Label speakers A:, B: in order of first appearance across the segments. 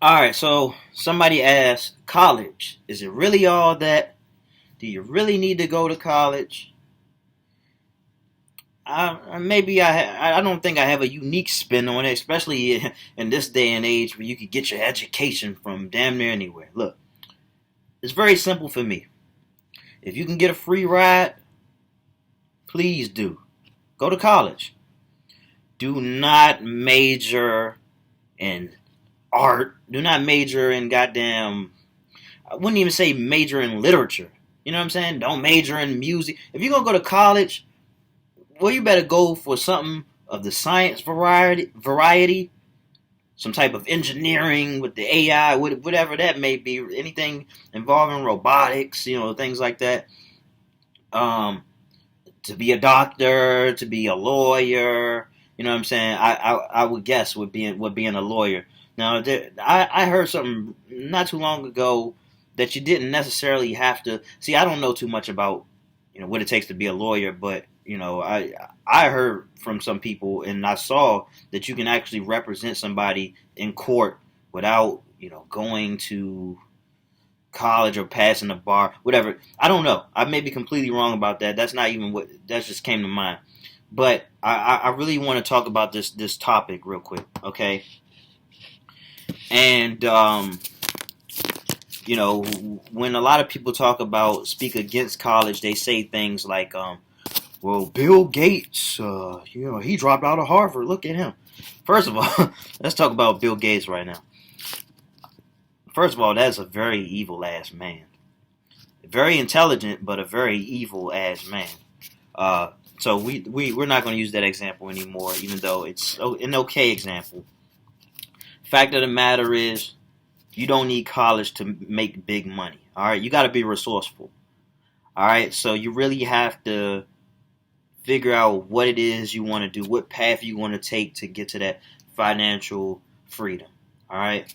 A: All right, so somebody asked, college, is it really all that? Do you really need to go to college? I don't think I have a unique spin on it, especially in this day and age where you could get your education from damn near anywhere. Look, it's very simple for me. If you can get a free ride, please do. Go to college. Do not major in art. Do not major in goddamn. I wouldn't even say major in literature. You know what I'm saying? Don't major in music. If you're gonna go to college, well, you better go for something of the science variety, some type of engineering with the AI, whatever that may be, anything involving robotics, things like that. Um, to be a doctor, to be a lawyer, you know what I'm saying? I would guess would being a lawyer. Now, I heard something not too long ago that you didn't necessarily have to see. I don't know too much about what it takes to be a lawyer, but I heard from some people and I saw that you can actually represent somebody in court without going to college or passing the bar, whatever. I don't know. I may be completely wrong about that. That's not even what that just came to mind. But I really want to talk about this topic real quick, okay? And when a lot of people speak against college, they say things like, well, Bill Gates, he dropped out of Harvard. Look at him. First of all, let's talk about Bill Gates right now. First of all, that's a very evil ass man. Very intelligent, but a very evil ass man. So we're not going to use that example anymore, even though it's an okay example. Fact of the matter is, you don't need college to make big money. All right, you got to be resourceful. All right, so you really have to figure out what it is you want to do, what path you want to take to get to that financial freedom. All right,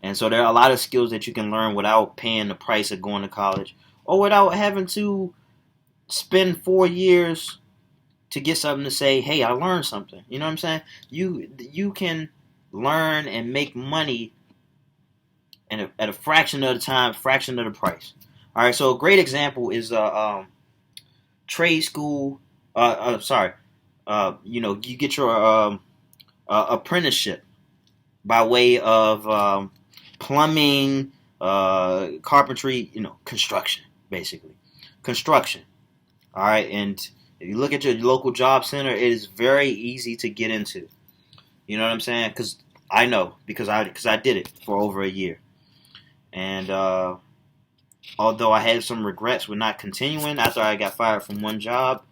A: and so there are a lot of skills that you can learn without paying the price of going to college, or without having to spend 4 years to get something to say, hey, I learned something. You know what I'm saying? You can learn and make money at a fraction of the time, fraction of the price. All right, so a great example is trade school. Sorry, you get your apprenticeship by way of plumbing, carpentry, construction, basically. Construction. All right, and if you look at your local job center, it is very easy to get into. You know what I'm saying? Because I know, because I did it for over a year. And although I had some regrets with not continuing after I got fired from one job,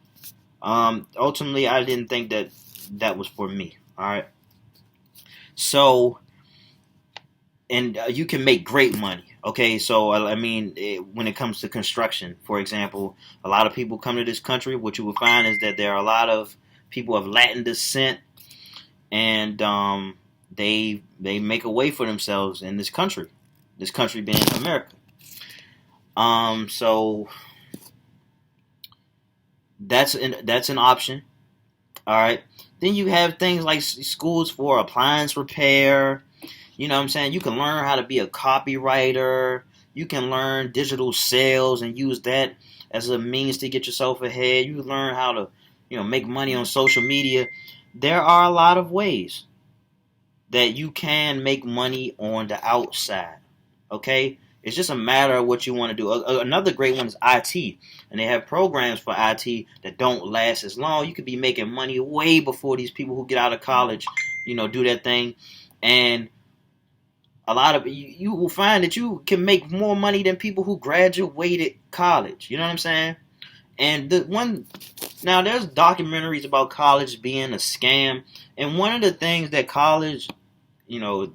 A: ultimately I didn't think that was for me. All right. So, and you can make great money. Okay, so when it comes to construction, for example, a lot of people come to this country. What you will find is that there are a lot of people of Latin descent, and they make a way for themselves in this country. This country being America. So that's an option. All right. Then you have things like schools for appliance repair. You know what I'm saying? You can learn how to be a copywriter. You can learn digital sales and use that as a means to get yourself ahead. You learn how to, make money on social media. There are a lot of ways that you can make money on the outside. Okay? It's just a matter of what you want to do. Another great one is IT. And they have programs for IT that don't last as long. You could be making money way before these people who get out of college, do that thing. And a lot of you will find that you can make more money than people who graduated college. You know what I'm saying? And now there's documentaries about college being a scam. And one of the things that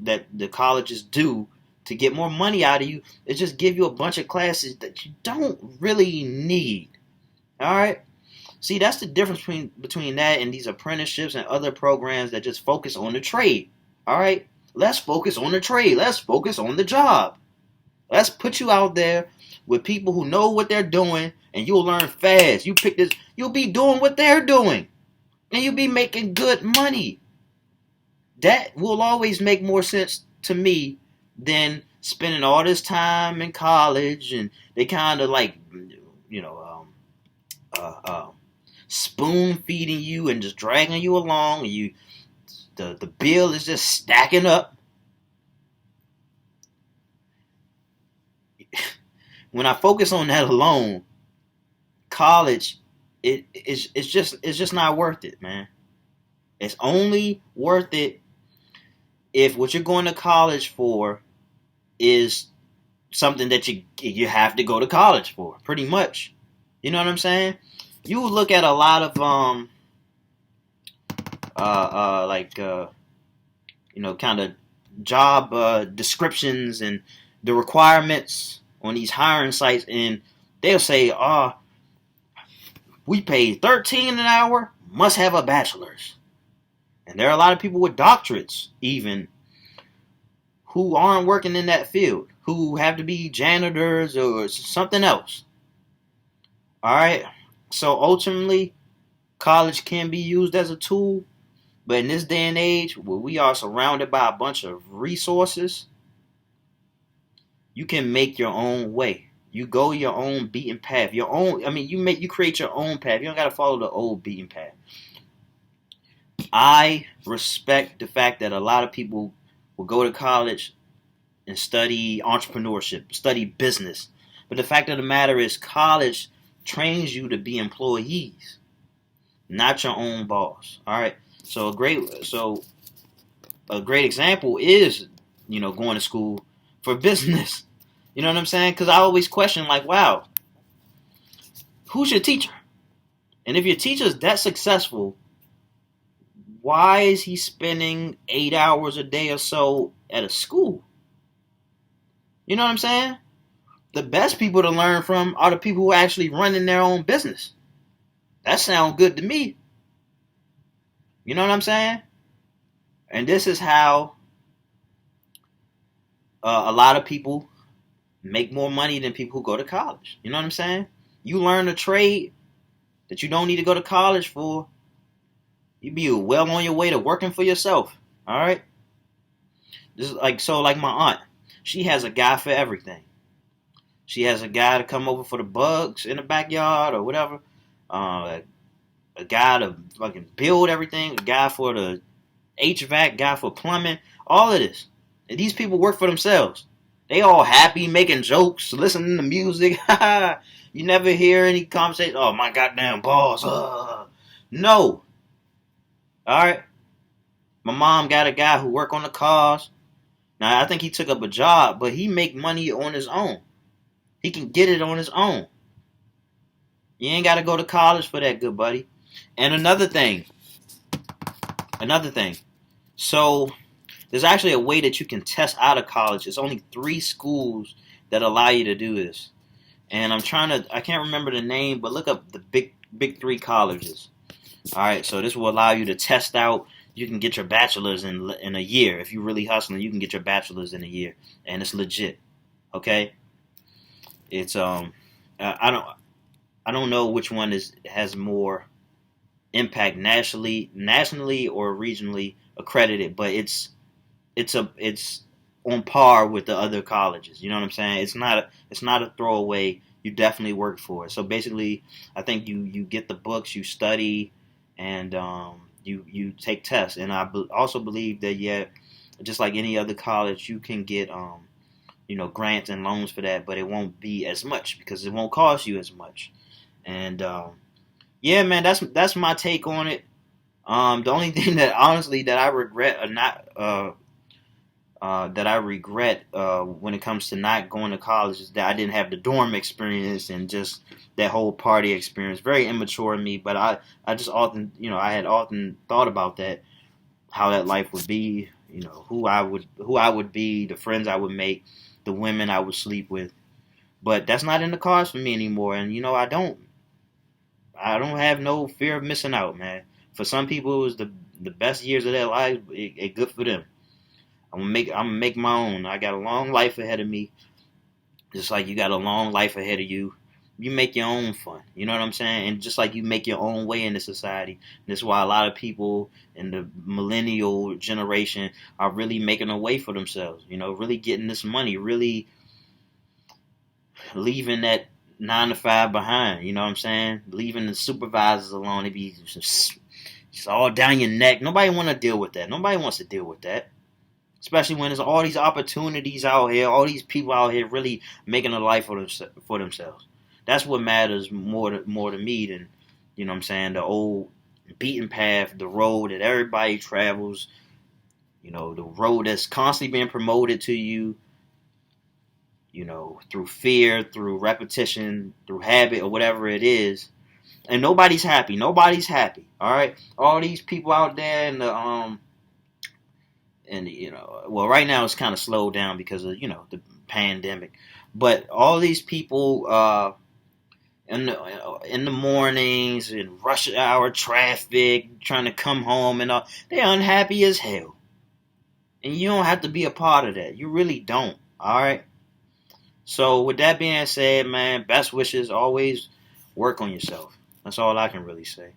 A: that the colleges do to get more money out of you is just give you a bunch of classes that you don't really need. All right? See, that's the difference between that and these apprenticeships and other programs that just focus on the trade. All right? Let's focus on the trade. Let's focus on the job. Let's put you out there with people who know what they're doing, and you'll learn fast. You pick this, you'll be doing what they're doing, and you'll be making good money. That will always make more sense to me than spending all this time in college, and they kind of like, you know, spoon feeding you and just dragging you along, and the bill is just stacking up. When I focus on that alone, college, it's just not worth it, man. It's only worth it if what you're going to college for is something that you have to go to college for, pretty much. You know what I'm saying? You look at a lot of like kind of job descriptions and the requirements on these hiring sites, and they'll say, "Oh, we pay 13 an hour, must have a bachelor's." And there are a lot of people with doctorates, even, who aren't working in that field, who have to be janitors or something else. All right. So ultimately, college can be used as a tool, but in this day and age, where we are surrounded by a bunch of resources, you can make your own way. You go your own beaten path. Your own. I mean, you create your own path. You don't got to follow the old beaten path. I respect the fact that a lot of people will go to college and study entrepreneurship, study business. But the fact of the matter is, college trains you to be employees, not your own boss. All right. So a great example is, going to school for business. You know what I'm saying? Because I always question, like, wow, who's your teacher? And if your teacher's that successful, why is he spending 8 hours a day or so at a school? You know what I'm saying? The best people to learn from are the people who are actually running their own business. That sounds good to me. You know what I'm saying? And this is how a lot of people make more money than people who go to college. You know what I'm saying? You learn a trade that you don't need to go to college for. You be well on your way to working for yourself. All right? This is like my aunt. She has a guy for everything. She has a guy to come over for the bugs in the backyard or whatever. A guy to fucking build everything. A guy for the HVAC. Guy for plumbing. All of this. And these people work for themselves. They all happy, making jokes, listening to music. You never hear any conversation. Oh, my goddamn boss. No. All right. My mom got a guy who work on the cars. Now, I think he took up a job, but he make money on his own. He can get it on his own. You ain't got to go to college for that, good buddy. And another thing. So, there's actually a way that you can test out of college. There's only 3 schools that allow you to do this. And I can't remember the name, but look up the big 3 colleges. All right, so this will allow you to test out. You can get your bachelor's in a year. If you're really hustling, you can get your bachelor's in a year. And it's legit. Okay? It's I don't know which one has more impact nationally or regionally accredited, but it's on par with the other colleges. You know what I'm saying? It's not a throwaway. You definitely work for it. So basically, I think you get the books, you study, and you take tests. And I also believe that just like any other college, you can get grants and loans for that, but it won't be as much because it won't cost you as much. And man, that's my take on it. The only thing that honestly that I regret when it comes to not going to college is that I didn't have the dorm experience and just that whole party experience. Very immature in me, but I just often, I had often thought about that, how that life would be, who I would be, the friends I would make, the women I would sleep with. But that's not in the cards for me anymore, and I don't have no fear of missing out, man. For some people, it was the best years of their lives. It good for them. I'm gonna make my own. I got a long life ahead of me, just like you got a long life ahead of you. You make your own fun. You know what I'm saying? And just like you make your own way in the society, and that's why a lot of people in the millennial generation are really making a way for themselves. You know, really getting this money, really leaving that 9 to 5 behind. You know what I'm saying? Leaving the supervisors alone. They be just all down your neck. Nobody want to deal with that. Nobody wants to deal with that. Especially when there's all these opportunities out here, all these people out here really making a life for themselves. That's what matters more to me than, you know what I'm saying, the old beaten path, the road that everybody travels, you know, the road that's constantly being promoted to you, you know, through fear, through repetition, through habit, or whatever it is. And nobody's happy. Nobody's happy. All right, all these people out there in the and you know, well, right now it's kind of slowed down because of, you know, the pandemic. But all these people in the mornings in rush hour traffic, trying to come home and all, they're unhappy as hell. And you don't have to be a part of that. You really don't. All right. So with that being said, man, best wishes. Always work on yourself. That's all I can really say.